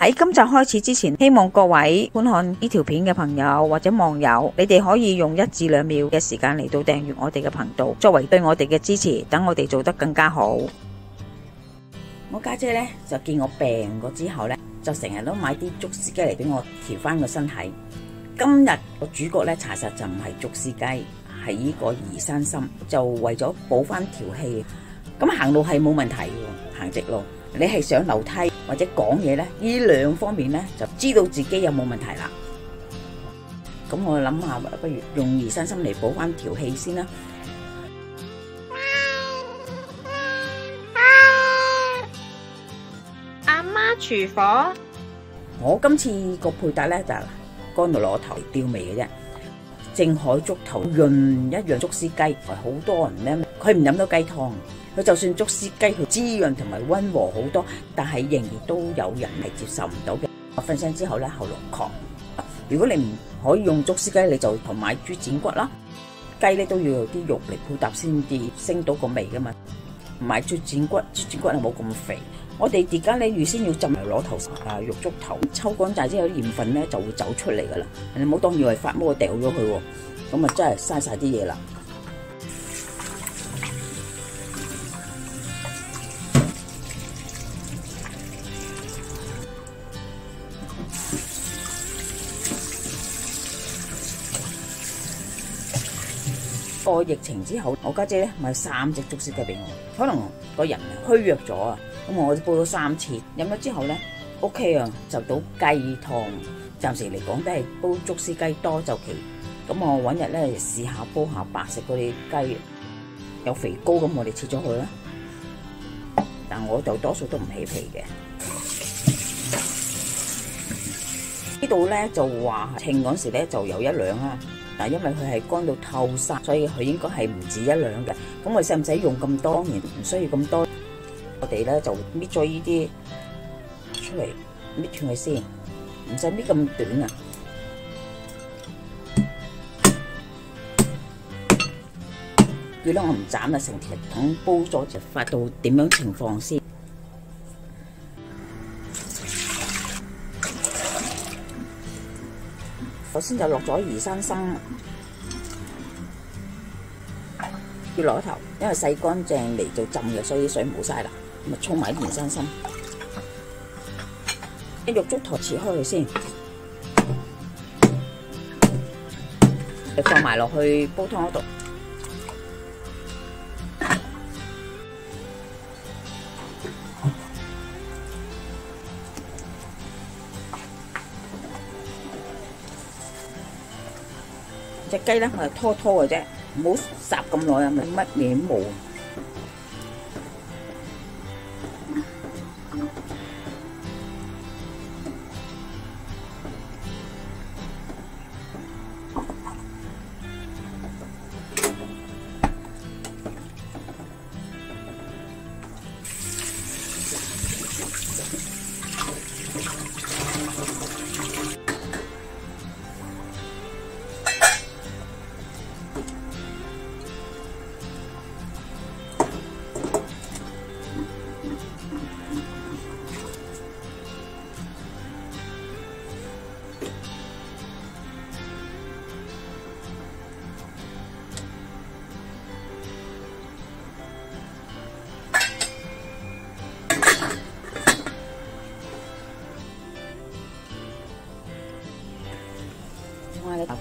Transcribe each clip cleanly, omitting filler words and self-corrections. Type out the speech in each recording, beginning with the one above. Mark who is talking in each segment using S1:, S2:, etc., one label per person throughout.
S1: 喺今集開始之前，希望各位觀看呢條片嘅朋友或者網友，你哋可以用1至2秒嘅時間嚟到訂閱我哋嘅頻道，作為對我哋嘅支持，等我哋做得更加好。我家姐呢，就見我病過之後呢，就成日都買啲竹絲雞嚟俾我調翻個身體。今日個主角呢，查實就唔係竹絲雞，係呢個移山參，就為咗補翻條氣。咁行路係冇問題嘅，行直路。你係上樓梯或者講嘢呢，呢兩方面呢，就知道自己有冇問題啦。咁我諗下，不如用移山參嚟補翻條氣先啦。
S2: 阿媽廚房，
S1: 我今次個配搭呢，就乾到攞頭吊味嘅啫。正海竹頭潤一樣竹絲雞，好多人呢，佢唔飲到雞湯。佢就算竹絲雞，佢滋潤同埋溫和好多，但係仍然都有人係接受唔到嘅。我瞓醒之後咧，喉嚨狂。如果你唔可以用竹絲雞，你就同買豬展骨啦。雞咧都要有啲肉嚟配搭先至升到個味噶嘛。買豬展骨，豬展骨係冇咁肥。我哋而家咧預先要浸埋攞頭肉竹頭，抽乾晒之後啲鹽分咧就會走出嚟噶啦。你唔好當以為發毛掉咗佢喎，咁啊真係嘥晒啲嘢啦。個疫情之後，我家姐咧買3隻竹絲雞俾我，可能個人虛弱咗啊，咁我煲咗3次，飲咗之後咧 OK 啊，就到雞湯。暫時嚟講都係煲竹絲雞多就奇，咁我揾日咧試下煲下白色嗰啲雞，有肥膏咁我哋切咗佢啦。但我就多數都唔起皮嘅。呢度咧就話稱嗰時咧就有1兩啦。但因為佢係乾到透晒，所以佢應該係唔止1兩嘅。咁我使唔使用咁多？當然唔需要咁多。我哋咧就搣咗呢啲出嚟，搣斷佢先，唔使搣咁短啊。叫咧我唔斬啦，成條桶煲咗就發到點樣情況先。首先就落咗移山參，要落一頭，因為洗乾淨嚟做浸嘅，所以水冇晒啦。咁啊，沖埋移山參，啲肉竹頭切開佢先，放埋落去煲湯嗰度。隻雞咧，我係拖拖嘅啫，唔好烚咁耐啊，咪乜嘢都冇。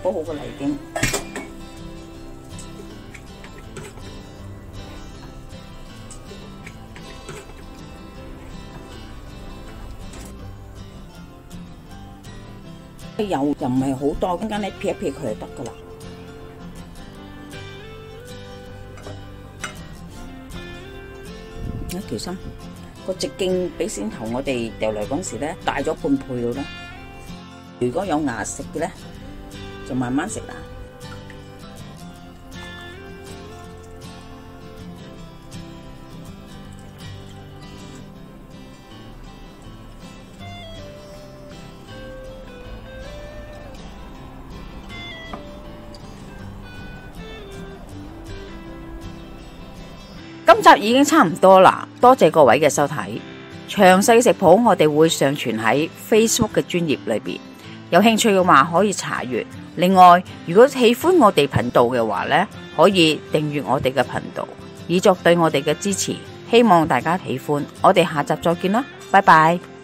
S1: 煲好個嚟已經，油又唔係好多，中間咧撇一撇佢就得噶啦。一條心個直徑比先頭我哋掉嚟嗰時咧大咗半倍到啦。如果有牙食嘅咧，就慢慢食啦。今集已經差唔多啦，多謝各位嘅收睇。詳細嘅食譜我哋會上傳喺 Facebook 嘅專頁裏邊，有興趣嘅話可以查閱。另外，如果喜歡我哋頻道嘅話呢，可以訂閱我哋嘅頻道，以作對我哋嘅支持。希望大家喜歡，我哋下集再見啦，拜拜。